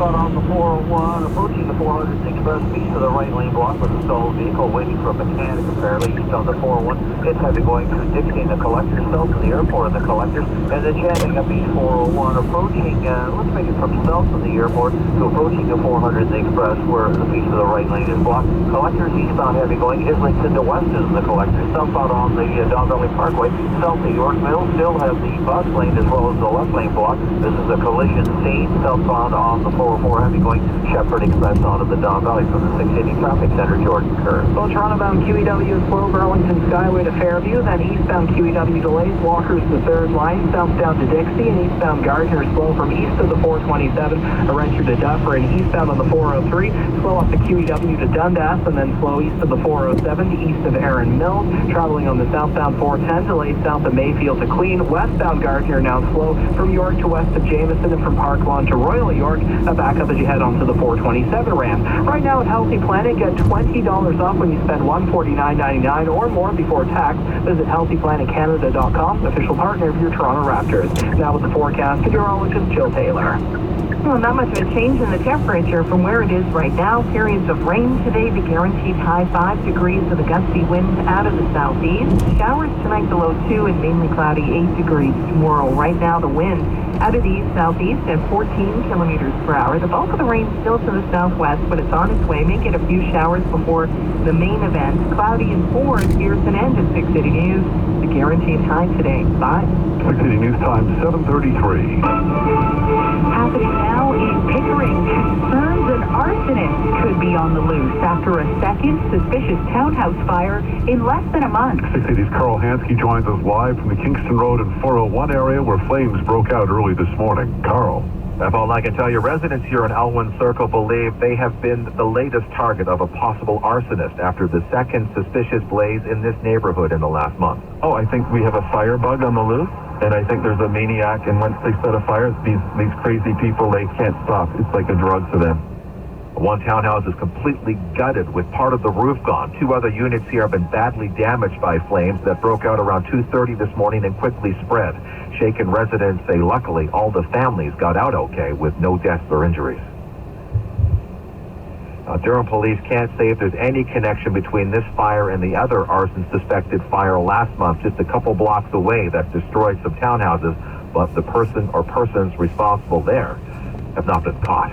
southbound on the 401, approaching the 400 Express, east of the right lane block with a stalled vehicle waiting for a mechanic apparently east on the 401. It's heavy going through Dixie and the collectors, south to the airport and the collectors, and then jamming up east 401, approaching, let's make it from south of the airport to approaching the 400 Express where the piece of the right lane is blocked. Collectors eastbound heavy going, Islington to west is the collectors, southbound on the Don Valley Parkway, south to York Mills, still have the bus lane as well as the left lane blocked. This is a collision scene, southbound on the 404 heavy going Shepherd Express onto the Don Valley from the 680 Traffic Center, Jordan Kerr. Well, Toronto-bound QEW is slow, Burlington Skyway to Fairview, then eastbound QEW delays, Walker's the third line, southbound to Dixie, and eastbound Gardner slow from east of the 427, a Rencher to Duffer, and eastbound on the 403, slow up the QEW to Dundas, and then slow east of the 407 to east of Erin Mills, traveling on the southbound 410, delays south of Mayfield to Queen, westbound Gardner now slow from York to west of Jameson and from Park Lawn to Royal York, back up as you head onto the 427 ramp. Right now at Healthy Planet, get $20 off when you spend $149.99 or more before tax. Visit healthyplanetcanada.com, official partner of your Toronto Raptors. Now with the forecast, meteorologist Jill Taylor. Well, not much of a change in the temperature from where it is right now. Periods of rain today, the guaranteed high 5 degrees with a gusty wind out of the southeast. Showers tonight, the low 2 and mainly cloudy 8 degrees tomorrow. Right now, the wind out of the east-southeast at 14 kilometers per hour. The bulk of the rain still to the southwest, but it's on its way. May get a few showers before the main event. Cloudy and 4 is here's an end at 6 City News. The guaranteed high today, 5. 6 City News time, 7:33. Happening now in Pickering. Concerns an arsonist could be on the loose after a second suspicious townhouse fire in less than a month. 6 City's Carl Hansky joins us live from the Kingston Road and 401 area where flames broke out early this morning. Carl. That's all I can tell you. Residents here in Elwyn Circle believe they have been the latest target of a possible arsonist after the second suspicious blaze in this neighborhood in the last month. Oh, I think we have a firebug on the loose, and I think there's a maniac, and once they set a fire, these crazy people, they can't stop. It's like a drug for them. One townhouse is completely gutted with part of the roof gone. 2 other units here have been badly damaged by flames that broke out around 2:30 this morning and quickly spread. Shaken residents say luckily all the families got out okay with no deaths or injuries. Durham police can't say if there's any connection between this fire and the other arson-suspected fire last month just a couple blocks away that destroyed some townhouses, but the person or persons responsible there have not been caught.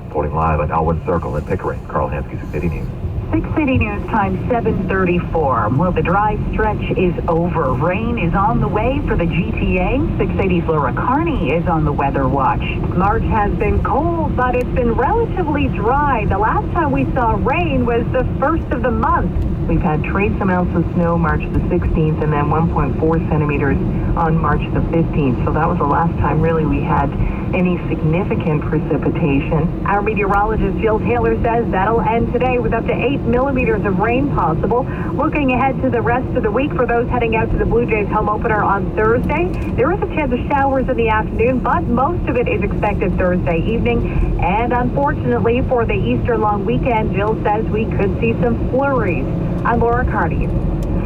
Reporting live at Elwyn Circle in Pickering, Carl Hansky, 6 City News. 6 City News time 7:34. Well, the dry stretch is over. Rain is on the way for the GTA. 6 City's Laura Carney is on the weather watch. March has been cold, but it's been relatively dry. The last time we saw rain was the 1st of the month. We've had trace amounts of snow March the 16th and then 1.4 centimeters on March the 15th. So that was the last time really we had any significant precipitation. Our meteorologist Jill Taylor says that'll end today with up to 8 millimeters of rain possible. Looking ahead to the rest of the week for those heading out to the Blue Jays home opener on Thursday, there is a chance of showers in the afternoon, but most of it is expected Thursday evening. And unfortunately for the Easter long weekend, Jill says we could see some flurries. I'm Laura Carney.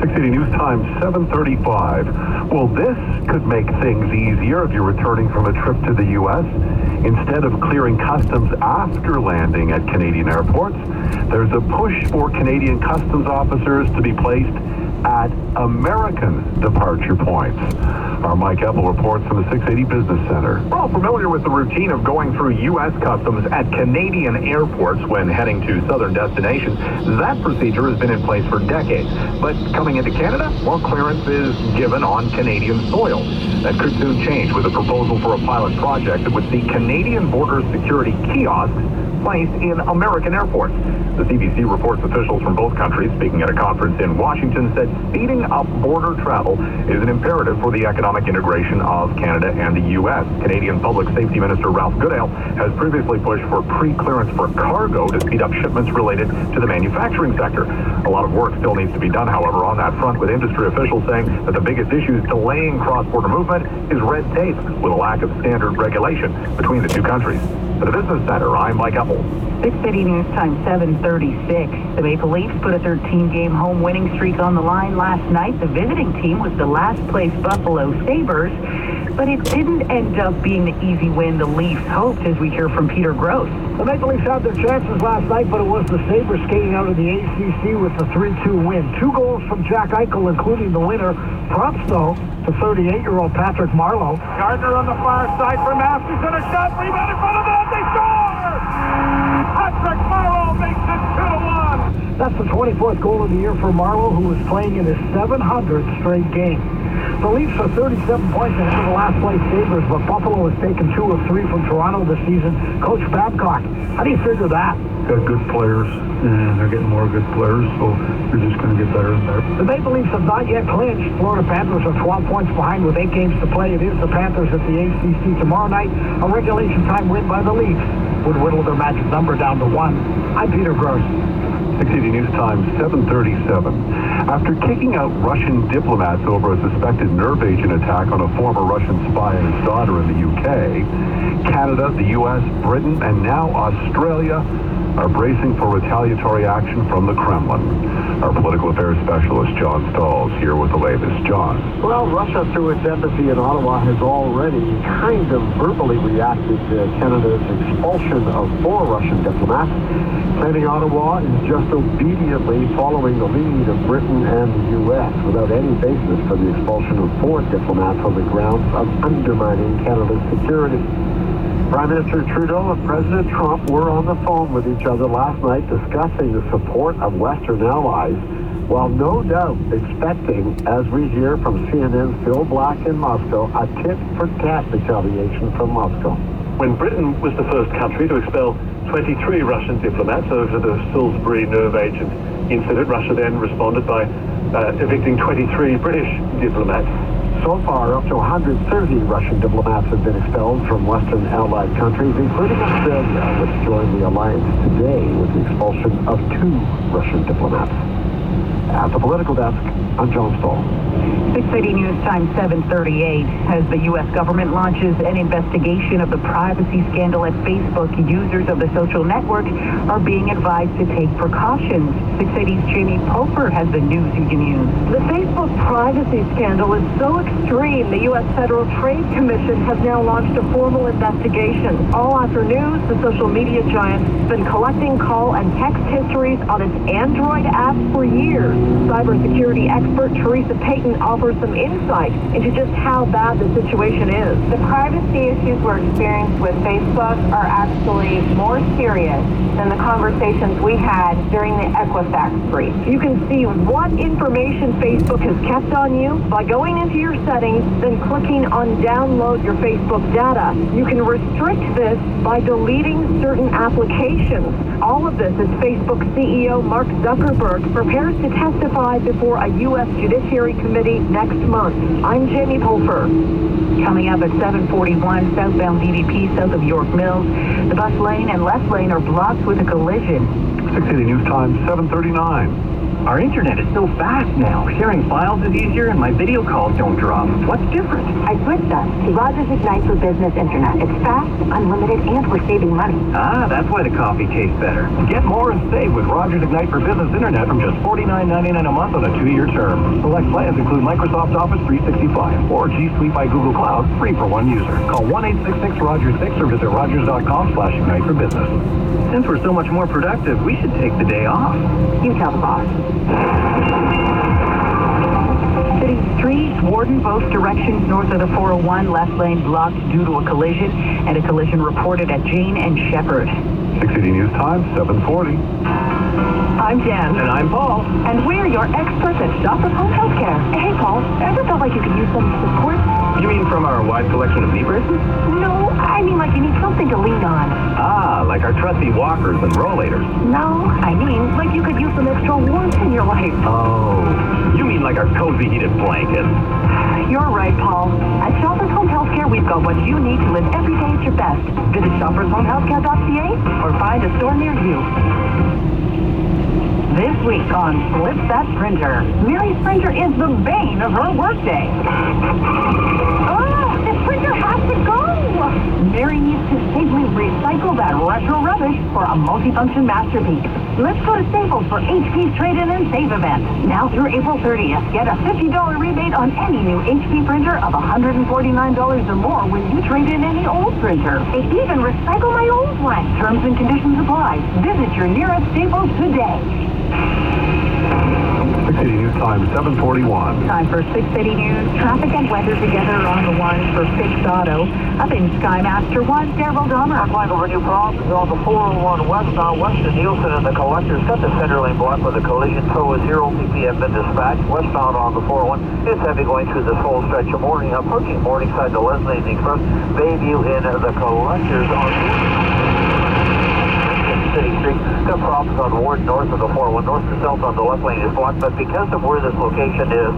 6 City News time, 7:35. Well, this could make things easier if you're returning from a trip to the U.S. Instead of clearing customs after landing at Canadian airports, there's a push for Canadian customs officers to be placed at American departure points. Our Mike Eppel reports from the 680 Business Center. We're all familiar with the routine of going through U.S. customs at Canadian airports when heading to southern destinations. That procedure has been in place for decades. But coming into Canada, well, clearance is given on Canadian soil. That could soon change with a proposal for a pilot project that would see Canadian border security kiosks placed in American airports. The CBC reports officials from both countries speaking at a conference in Washington said speeding up border travel is an imperative for the economic integration of Canada and the U.S. Canadian Public Safety Minister Ralph Goodale has previously pushed for pre-clearance for cargo to speed up shipments related to the manufacturing sector. A lot of work still needs to be done, however, on that front, with industry officials saying that the biggest issues delaying cross-border movement is red tape, with a lack of standard regulation between the two countries. For the Business Center, I'm Mike Apple. 6 City News Time 7:36. The Maple Leafs put a 13-game home winning streak on the line last night. The visiting team was the last-place Buffalo Sabres, but it didn't end up being the easy win the Leafs hoped, as we hear from Peter Gross. The Maple Leafs had their chances last night, but it was the Sabres skating out of the ACC with the 3-2 win. 2 goals from Jack Eichel, including the winner. Props, though, to 38-year-old Patrick Marleau. Gardner on the far side for Matthews, and a shot, rebound in front of that, they score! Patrick Marleau makes it 2-1! That's the 24th goal of the year for Marleau, who was playing in his 700th straight game. The Leafs are 37 points ahead of the last-place Sabres, but Buffalo has taken 2 of 3 from Toronto this season. Coach Babcock, how do you figure that? Got good players, and they're getting more good players, so they're just going to get better and better. The Maple Leafs have not yet clinched. Florida Panthers are 12 points behind with 8 games to play. It is the Panthers at the ACC tomorrow night. A regulation time win by the Leafs would whittle their magic number down to 1. I'm Peter Gross. 6 City News Time 7:37. After kicking out Russian diplomats over a suspected nerve agent attack on a former Russian spy and his daughter in the UK, Canada, the U.S., Britain, and now Australia are bracing for retaliatory action from the Kremlin. Our political affairs specialist, John Stahl, is here with the latest. John. Well, Russia, through its embassy in Ottawa, has already kind of verbally reacted to Canada's expulsion of 4 Russian diplomats, claiming Ottawa is just obediently following the lead of Britain and the U.S. without any basis for the expulsion of 4 diplomats on the grounds of undermining Canada's security. Prime Minister Trudeau and President Trump were on the phone with each other last night discussing the support of Western allies, while no doubt expecting, as we hear from CNN's Phil Black in Moscow, a tit-for-tat retaliation from Moscow. When Britain was the first country to expel 23 Russian diplomats over the Salisbury nerve agent incident, Russia then responded by evicting 23 British diplomats. So far, up to 130 Russian diplomats have been expelled from Western allied countries, including Australia, which joined the alliance today with the expulsion of 2 Russian diplomats. At the political desk, I'm John Stahl. 6 City News Time 7:38. As the U.S. government launches an investigation of the privacy scandal at Facebook, users of the social network are being advised to take precautions. 6 City's Jamie Pulfer has the news you can use. The Facebook privacy scandal is so extreme, the U.S. Federal Trade Commission has now launched a formal investigation. All after news, the social media giant has been collecting call and text histories on its Android apps for years. Cybersecurity expert Teresa Payton offers some insight into just how bad the situation is. The privacy issues we're experiencing with Facebook are actually more serious than the conversations we had during the Equifax breach. You can see what information Facebook has kept on you by going into your settings, then clicking on download your Facebook data. You can restrict this by deleting certain applications. All of this as Facebook CEO Mark Zuckerberg prepares to testify before a U.S. Judiciary Committee next month. I'm Jamie Pulfer. Coming up at 7:41, southbound DVP south of York Mills. The bus lane and left lane are blocked with a collision. 6 City News Time 7:39. Our internet is so fast now. Sharing files is easier and my video calls don't drop. What's different? I switched us to Rogers Ignite for Business Internet. It's fast, unlimited, and we're saving money. Ah, that's why the coffee tastes better. Get more and save with Rogers Ignite for Business Internet from just $49.99 a month on a 2-year term. Select plans include Microsoft Office 365 or G Suite by Google Cloud, free for 1 user. Call 1-866-ROGERS-6 or visit rogers.com/ignite for business. Since we're so much more productive, we should take the day off. You tell the boss. City streets, Warden, both directions north of the 401, left lane blocked due to a collision, and a collision reported at Jane and Shepherd. 6 City News Time 7:40. I'm Jen. And I'm Paul. And we're your experts at Shoppers Home Healthcare. Hey, Paul, ever felt like you could use some support? You mean from our wide collection of knee braces? No, I mean like you need something to lean on. Ah, like our trusty walkers and rollators. No, I mean like you could use some extra warmth in your life. Oh, you mean like our cozy heated blankets. You're right, Paul. At Shoppers Home Healthcare, we've got what you need to live every day at your best. Visit shoppershomehealthcare.ca or find a store near you. This week on Flip That Printer, Mary Printer is the bane of her workday. Oh, this printer has to go! Mary needs to save simply recycle that retro rubbish for a multifunction masterpiece. Let's go to Staples for HP's Trade-In and Save event. Now through April 30th, get a $50 rebate on any new HP printer of $149 or more when you trade in any old printer. They even recycle my old one. Terms and conditions apply. Visit your nearest Staples today. 680 News Time, 7:41. Time for 680 News. Traffic and weather together on the one for Fixed Auto. Up in Skymaster 1, Daryl Dahmer. Applying over new problems on the 401 westbound. West of Nielsen and the collectors got the center lane blocked with a collision. Tow is 0 ppm been dispatched. Westbound on the 401. It's heavy going through this whole stretch of morning. Approaching Morningside to Leslie and the Express. Bayview in the collectors on City Street. Got problems on Ward north of the 401. North to south on the left lane is blocked, but because of where this location is,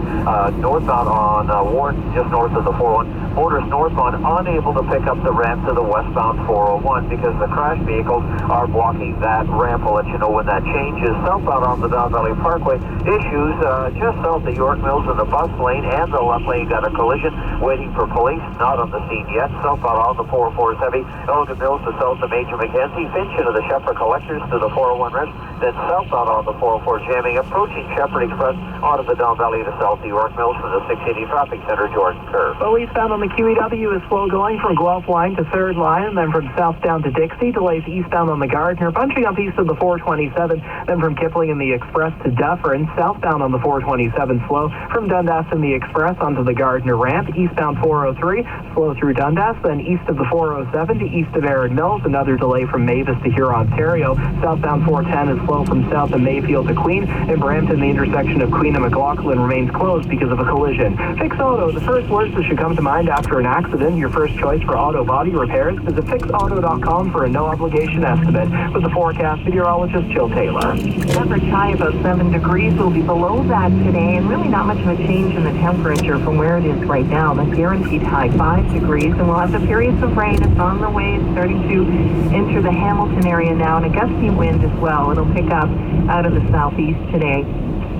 northbound on Ward, just north of the 401, motorists northbound unable to pick up the ramp to the westbound 401 because the crash vehicles are blocking that ramp. I'll let you know when that changes. Southbound on the Down Valley Parkway, issues just south of York Mills in the bus lane and the left lane got a collision. Waiting for police, not on the scene yet. Southbound on the 404 is heavy. Elgin Mills to south of Major Mackenzie. Finch into the Shepherd Collectors to the 401 Rest. Then southbound on the 404 jamming. Approaching Shepherd Express out of the Down Valley to south of York Mills from the 680 Traffic Center, Jordan Kerr. Well, eastbound on the QEW is slow going from Guelph line to 3rd line, and then from south down to Dixie. Delays eastbound on the Gardner, bunching up east of the 427, then from Kipling and the Express to Dufferin. Southbound on the 427 slow from Dundas and the Express onto the Gardner ramp. Eastbound 403 slow through Dundas, then east of the 407 to east of Erin Mills. Another delay from Mavis to Huron, Ontario. Southbound 410 is slow from south of Mayfield to Queen. In Brampton, the intersection of Queen and McLaughlin remains closed because of a collision. Fix Auto, the first words that should come to mind after an accident. Your first choice for auto body repairs. Visit fixauto.com for a no-obligation estimate. With the forecast, meteorologist Jill Taylor. Average high about 7 degrees. Will be below that today, and really not much of a change in the temperature from where it is right now. The guaranteed high 5 degrees, and we'll have the periods of rain. It's on the way. It's starting to enter the Hamilton area now, and a gusty wind as well. It'll pick up out of the southeast today.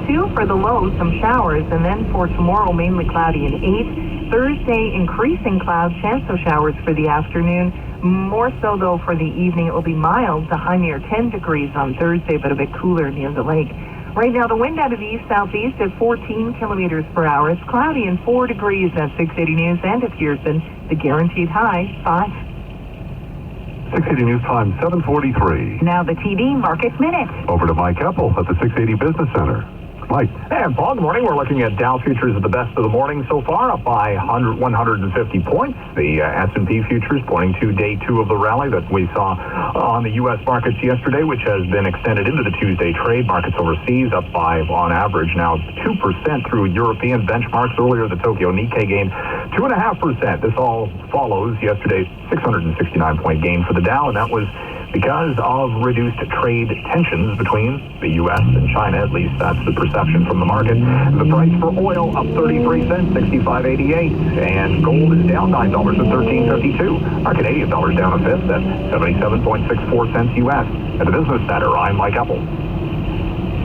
2 for the low, some showers, and then for tomorrow, mainly cloudy and 8. Thursday, increasing clouds, chance of showers for the afternoon. More so, though, for the evening. It will be mild to high near 10 degrees on Thursday, but a bit cooler near the lake. Right now, the wind out of the east-southeast at 14 kilometers per hour. It's cloudy and 4 degrees at 680 News and at Pearson. The guaranteed high, 5. 680 News Time, 7:43. Now the TD Market Minute. Over to Mike Eppel at the 680 Business Center. Mike. And Paul, good morning. We're looking at Dow futures at the best of the morning so far, up by 150 points. The S&P futures pointing to day 2 of the rally that we saw on the U.S. markets yesterday, which has been extended into the Tuesday trade. Markets overseas up by, on average, now 2% through European benchmarks. Earlier, the Tokyo Nikkei gained 2.5%. This all follows yesterday's 669-point gain for the Dow, and that was because of reduced trade tensions between the U.S. and China. At least that's the perception from the market. The price for oil up 33 cents, 65.88, and gold is down $9 at 13.52. Our Canadian dollar down a fifth at 77.64 cents U.S. At the Business Center, I'm Mike Eppel.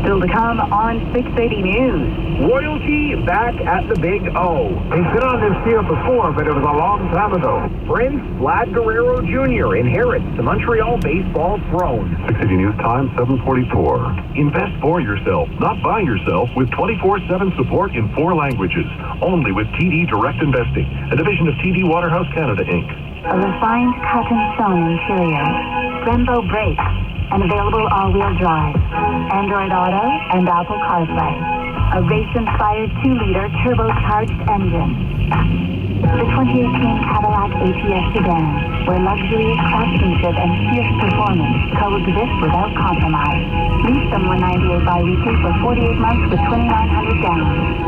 Still to come on 680 News. Royalty back at the Big O. He's been on this field before, but it was a long time ago. Prince Vlad Guerrero Jr. inherits the Montreal baseball throne. 680 News Time, 7:44. Invest for yourself, not by yourself, with 24/7 support in 4 languages. Only with TD Direct Investing, a division of TD Waterhouse Canada, Inc. A refined cotton stone interior, Brembo brakes, and available all-wheel drive, Android Auto, and Apple CarPlay. A race-inspired 2-liter turbocharged engine. The 2018 Cadillac ATS sedan, where luxury, craftsmanship, and fierce performance coexist without compromise. Lease them $198 bi-weekly for 48 months with $2,900 down.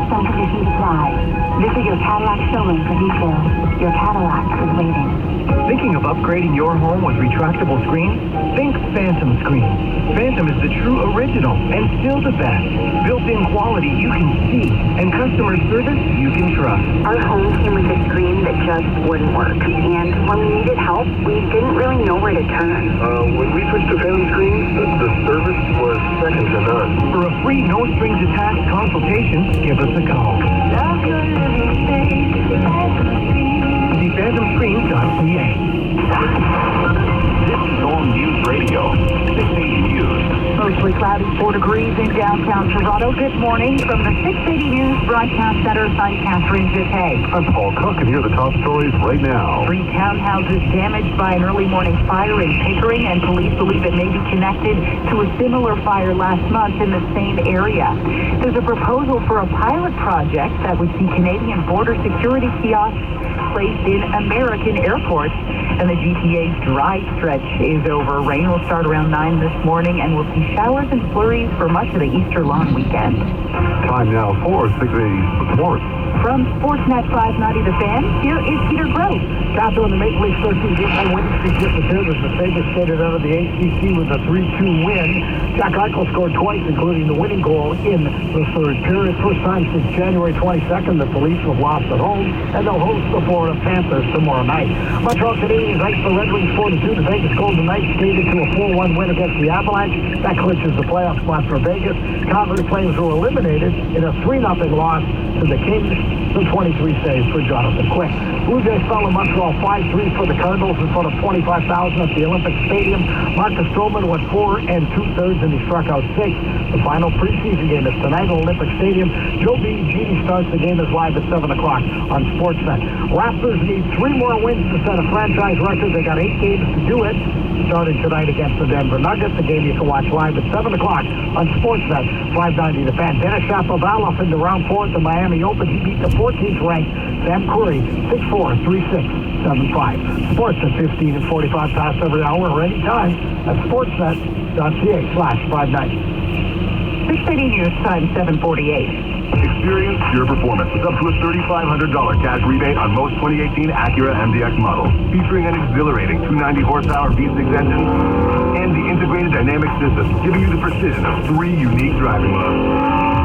Some conditions apply. Visit your Cadillac showroom for details. Your Cadillac is waiting. Thinking of upgrading your home with retractable screens? Think Phantom Screen. Phantom is the true original and still the best. Built-in quality you can see and customer service you can trust. Our home came with a screen that just wouldn't work. And when we needed help, we didn't really know where to turn. When we switched to Phantom Screens, the service was second to none. For a free, no-strings-attached consultation, give us a call. Love your living space. phantomscreens.ca. This is All News Radio, 680 News. Mostly cloudy, 4 degrees in downtown Toronto. Good morning from the 680 News Broadcast Center. I'm Catherine Jittay. I'm Paul Cook, and here are the top stories right now. 3 townhouses damaged by an early morning fire in Pickering, and police believe it may be connected to a similar fire last month in the same area. There's a proposal for a pilot project that would see Canadian border security kiosks placed in American airports. And the GTA's dry stretch is over. Rain will start around 9 this morning, and we'll see showers and flurries for much of the Easter long weekend. Time now for 680 Sports. From Sportsnet 590 The Fan, here is Peter Gross. Catherine, the Maple Leafs 13-game winning streak disappeared as the Sabres skated out of the ACC with a 3-2 win. Jack Eichel scored twice, including the winning goal in the third period. First time since January 22nd that the Leafs have lost at home, and they'll host the Florida Panthers tomorrow night. Montreal Canadiens iced the Red Wings 4-2. The Vegas Golden Knights skated to a 4-1 win against the Avalanche. That clinches the playoff spot for Vegas. Calgary Flames were eliminated in a 3-0 loss to the Kings. The 23 saves for Jonathan Quick. Blue Jays fell in Montreal 5-3 for the Cardinals in front of 25,000 at the Olympic Stadium. Marcus Stroman went 4 2/3 and he struck out 6. The final preseason game is tonight at Olympic Stadium. Joe Gini starts the game as live at 7 o'clock on Sportsnet. Raptors need 3 more wins to set a franchise record. They got 8 games to do it, starting tonight against the Denver Nuggets. The game you can watch live at 7 o'clock on Sportsnet 590 The Fan. Dennis Shapovalov into round 4 at the Miami Open. He beat the 14th ranked Sam Curry 6-4, 3-6, 7-5. Sports at 15 and 45 past every hour or any time at sportsnet.ca/590. 680 News Time 7:48. Experience pure performance with up to a $3,500 cash rebate on most 2018 Acura MDX models, featuring an exhilarating 290 horsepower V6 engine and the integrated dynamic system, giving you the precision of 3 unique driving modes.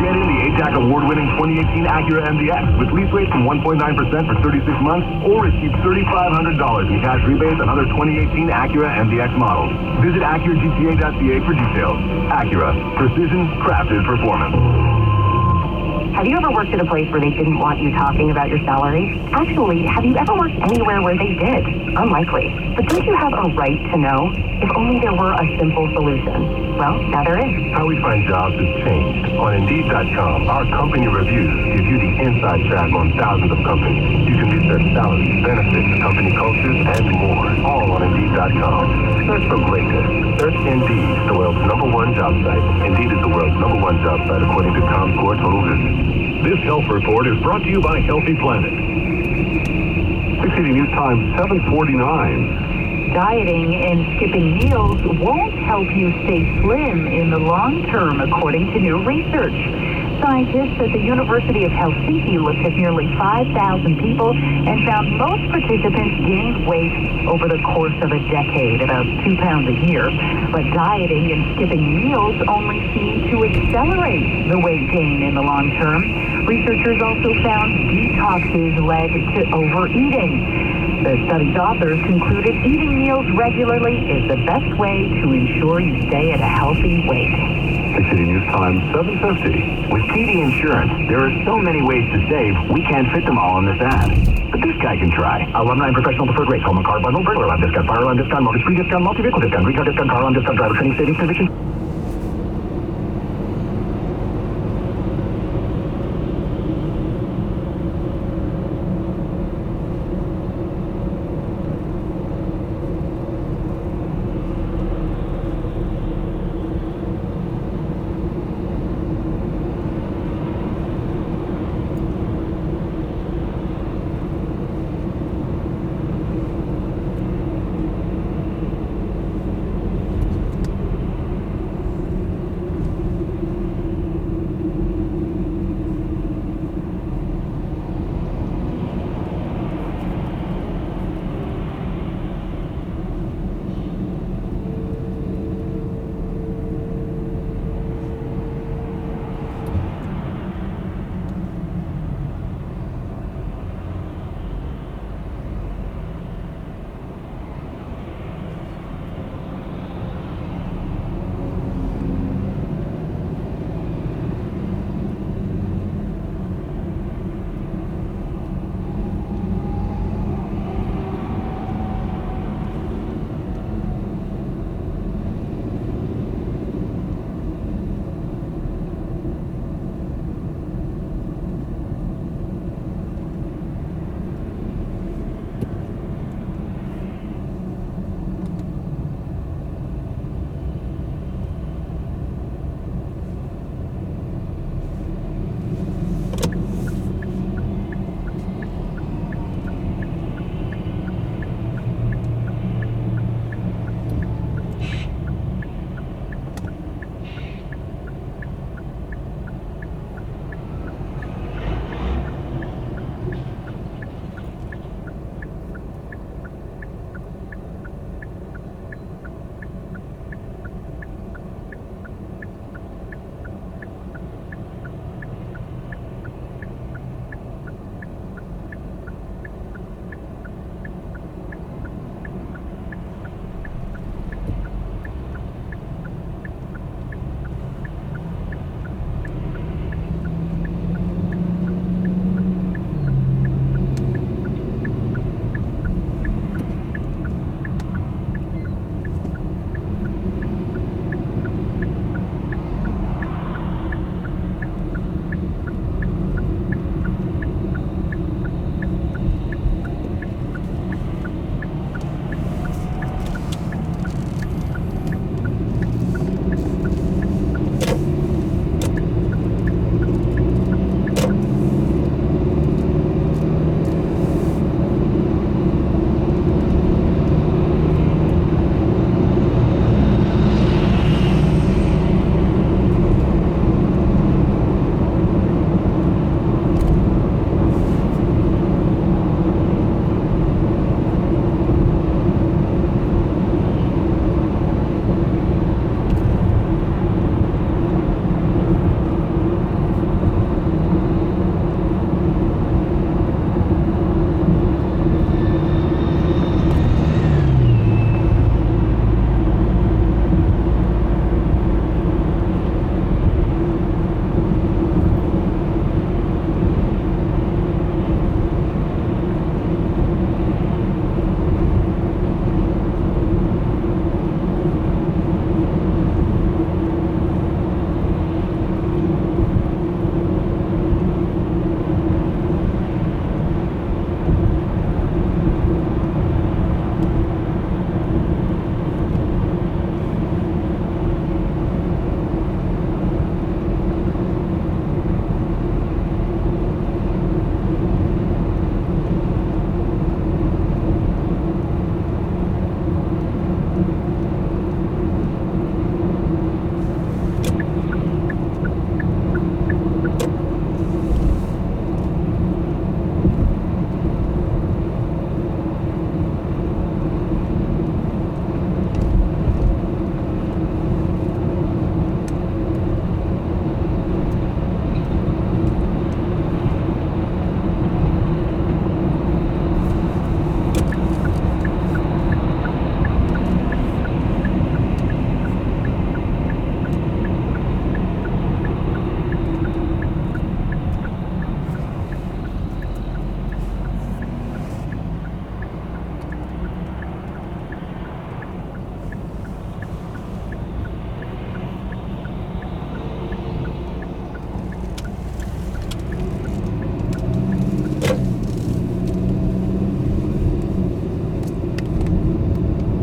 Get in the ATAC award-winning 2018 Acura MDX with lease rates from 1.9% for 36 months, or receive $3,500 in cash rebates on other 2018 Acura MDX models. Visit AcuraGTA.ca for details. Acura, precision crafted performance. Have you ever worked at a place where they didn't want you talking about your salary? Actually, have you ever worked anywhere where they did? Unlikely. But don't you have a right to know? If only there were a simple solution. Well, now there is. How we find jobs has changed. On Indeed.com, our company reviews give you the inside track on thousands of companies. You can research salaries, benefits, company cultures, and more. All on Indeed.com. Search for greatness. Search Indeed, the world's #1 job site. Indeed is the world's #1 job site according to ComScore Total Visits. This health report is brought to you by Healthy Planet. 680 News Time 7:49. Dieting and skipping meals won't help you stay slim in the long term, according to new research. Scientists at the University of Helsinki looked at nearly 5,000 people and found most participants gained weight over the course of a decade, about 2 pounds a year. But dieting and skipping meals only seem to accelerate the weight gain in the long term. Researchers also found detoxes led to overeating. The study's authors concluded eating meals regularly is the best way to ensure you stay at a healthy weight. 680 News Time 7:50. With TD Insurance, there are so many ways to save, we can't fit them all in this ad. But this guy can try. Alumni and professional preferred rates, home and car bundle, burglar alarm discount, fire alarm discount, mortgage free discount, multi-vehicle discount, green card discount, car alarm discount, driver training savings conviction.